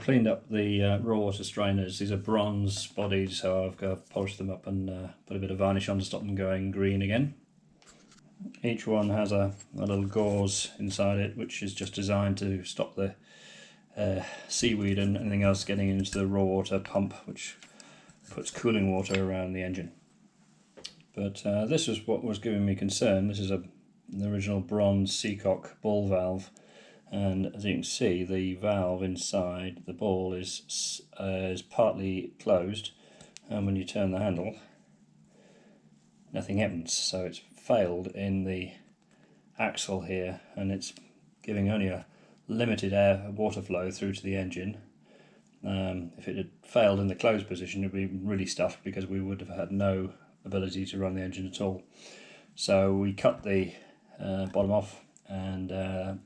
cleaned up the raw water strainers. These are bronze bodied, so I've polished them up and put a bit of varnish on to stop them going green again. Each one has a little gauze inside it, which is just designed to stop the seaweed and anything else getting into the raw water pump, which puts cooling water around the engine. But this is what was giving me concern. This is an original bronze Seacock ball valve, and as you can see, the valve inside the ball is partly closed, and when you turn the handle, nothing happens. So it's failed in the axle here, and it's giving only a limited water flow through to the engine. If it had failed in the closed position, it would be really stuffed, because we would have had no ability to run the engine at all. So we cut the bottom off and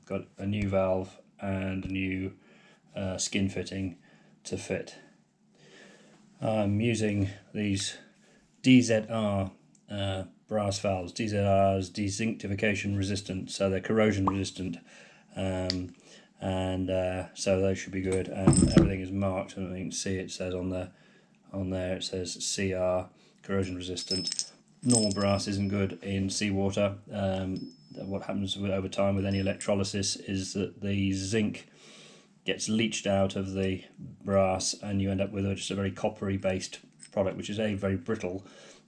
got a new valve and a new skin fitting to fit. I'm using these DZR brass valves. DZR is desinctification resistant, so they're corrosion resistant, so those should be good, and everything is marked, and you can see it says on there it says CR, corrosion resistant. Normal brass isn't good in seawater. What happens over time with any electrolysis is that the zinc gets leached out of the brass, and you end up with just a very coppery based product, which is A, very brittle,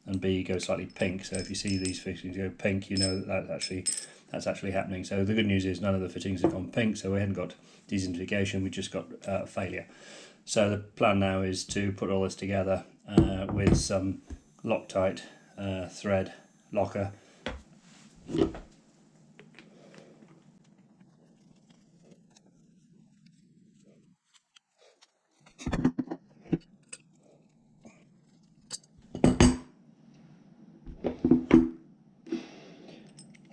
and B, goes slightly pink. So if you see these fittings go pink, you know that's actually happening. So the good news is none of the fittings have gone pink, so we hadn't got dezintification, we just got failure. So the plan now is to put all this together with some Loctite thread locker.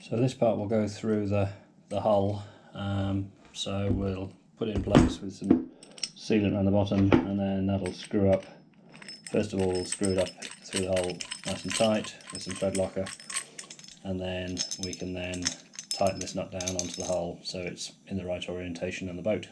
So this part will go through the hull, so we'll put it in place with some sealant around the bottom, and then that'll screw up. First of all, we'll screw it up through the hull nice and tight with some thread locker, and then we can then tighten this nut down onto the hull so it's in the right orientation on the boat.